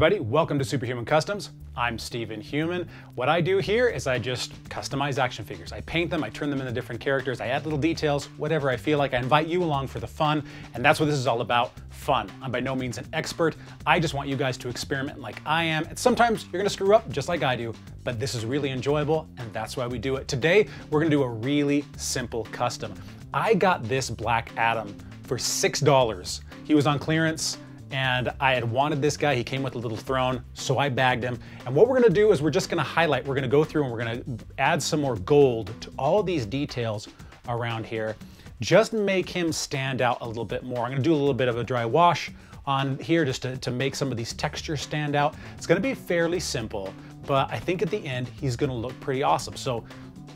everybody, welcome to Superhuman Customs. I'm Steven Human. What I do here is I just customize action figures. I paint them, I turn them into different characters, I add little details, whatever I feel like. I invite you along for the fun, and that's what this is all about, fun. I'm by no means an expert. I just want you guys to experiment like I am, and sometimes you're gonna screw up just like I do, but this is really enjoyable, and that's why we do it. Today, we're gonna do a really simple custom. I got this Black Adam for $6. He was on clearance, and I had wanted this guy. He came with a little throne, so I bagged him. And what we're gonna do is we're just gonna highlight, we're gonna go through and we're gonna add some more gold to all these details around here. Just make him stand out a little bit more. I'm gonna do a little bit of a dry wash on here just to make some of these textures stand out. It's gonna be fairly simple, but I think at the end, he's gonna look pretty awesome. So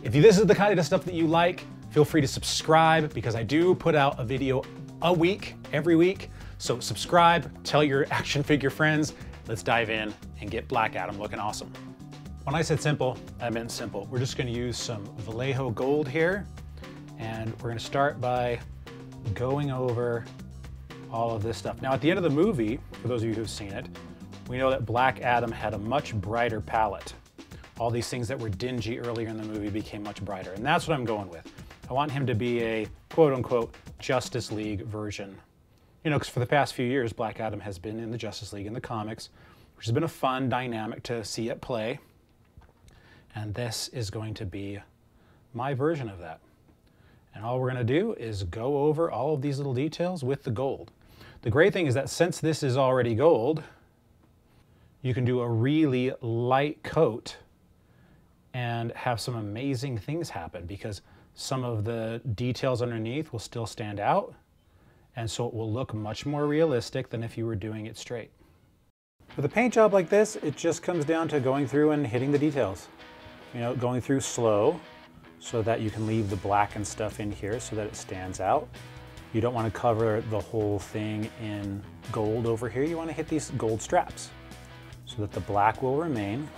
if this is the kind of stuff that you like, feel free to subscribe because I do put out a video a week, every week. So subscribe, tell your action figure friends. Let's dive in and get Black Adam looking awesome. When I said simple, I meant simple. We're just gonna use some Vallejo gold here, and we're gonna start by going over all of this stuff. Now at the end of the movie, for those of you who've seen it, we know that Black Adam had a much brighter palette. All these things that were dingy earlier in the movie became much brighter, and that's what I'm going with. I want him to be a quote-unquote Justice League version. You know, because for the past few years, Black Adam has been in the Justice League in the comics, which has been a fun dynamic to see at play. And this is going to be my version of that. And all we're going to do is go over all of these little details with the gold. The great thing is that since this is already gold, you can do a really light coat and have some amazing things happen because some of the details underneath will still stand out. And so it will look much more realistic than if you were doing it straight. With a paint job like this, it just comes down to going through and hitting the details. You know, going through slow so that you can leave the black and stuff in here so that it stands out. You don't want to cover the whole thing in gold over here. You want to hit these gold straps so that the black will remain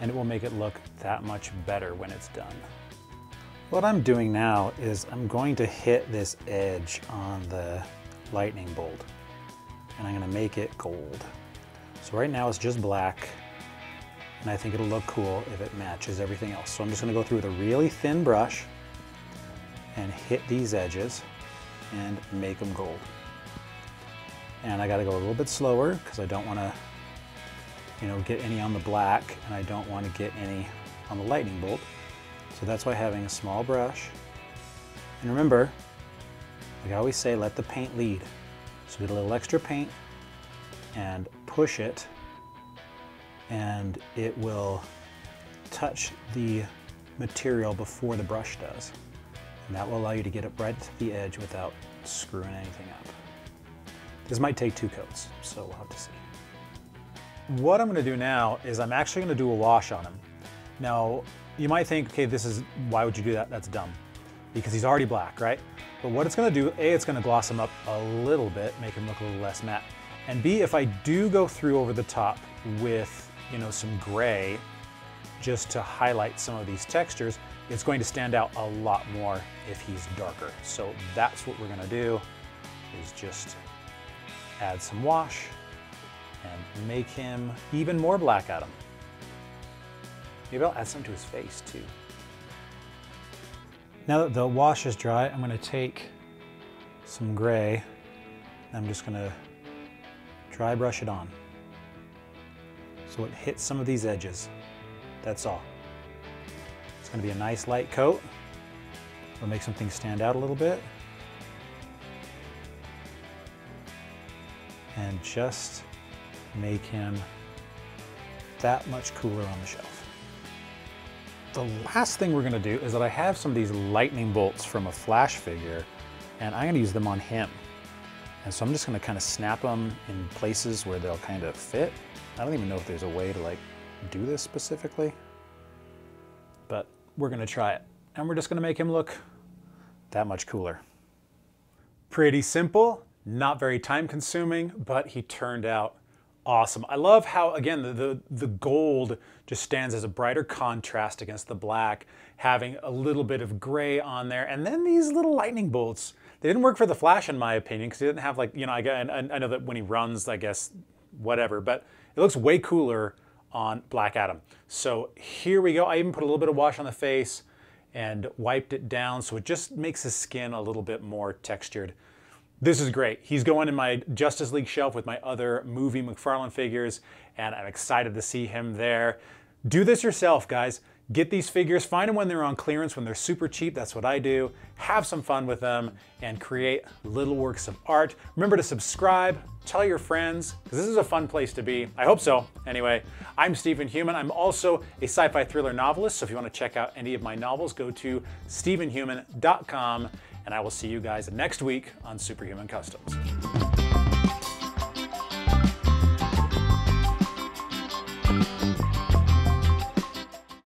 and it will make it look that much better when it's done. What I'm doing now is I'm going to hit this edge on the lightning bolt and I'm going to make it gold. So right now it's just black and I think it'll look cool if it matches everything else. So I'm just going to go through with a really thin brush and hit these edges and make them gold. And I got to go a little bit slower because I don't want to, get any on the black and I don't want to get any on the lightning bolt. So that's why having a small brush. And remember, like I always say, let the paint lead. So get a little extra paint and push it and it will touch the material before the brush does. And that will allow you to get it right to the edge without screwing anything up. This might take 2 coats, so we'll have to see. What I'm gonna do now is I'm actually gonna do a wash on him. Now, you might think, okay, why would you do that? That's dumb. Because he's already black, right? But what it's gonna do, A, it's gonna gloss him up a little bit, make him look a little less matte. And B, if I do go through over the top with, some gray, just to highlight some of these textures, it's going to stand out a lot more if he's darker. So that's what we're gonna do, is just add some wash and make him even more Black Adam. Maybe I'll add some to his face too. Now that the wash is dry, I'm going to take some gray and I'm just going to dry brush it on. So it hits some of these edges. That's all. It's going to be a nice light coat. It'll make some things stand out a little bit. And just make him that much cooler on the shelf. The last thing we're gonna do is that I have some of these lightning bolts from a Flash figure and I'm gonna use them on him. And so I'm just gonna kind of snap them in places where they'll kind of fit. I don't even know if there's a way to do this specifically, but we're gonna try it. And we're just gonna make him look that much cooler. Pretty simple, not very time consuming, but he turned out awesome. I love how, again, the gold just stands as a brighter contrast against the black, having a little bit of gray on there. And then these little lightning bolts, they didn't work for the Flash in my opinion, because he didn't have I know that when he runs, I guess whatever, but it looks way cooler on Black Adam. So here we go. I even put a little bit of wash on the face and wiped it down so it just makes his skin a little bit more textured. This is great. He's going in my Justice League shelf with my other movie McFarlane figures, and I'm excited to see him there. Do this yourself, guys. Get these figures, find them when they're on clearance, when they're super cheap. That's what I do. Have some fun with them and create little works of art. Remember to subscribe, tell your friends, because this is a fun place to be. I hope so. Anyway, I'm Stephen Human. I'm also a sci-fi thriller novelist, so if you want to check out any of my novels, go to stephenhuman.com, and I will see you guys next week on Superhuman Customs.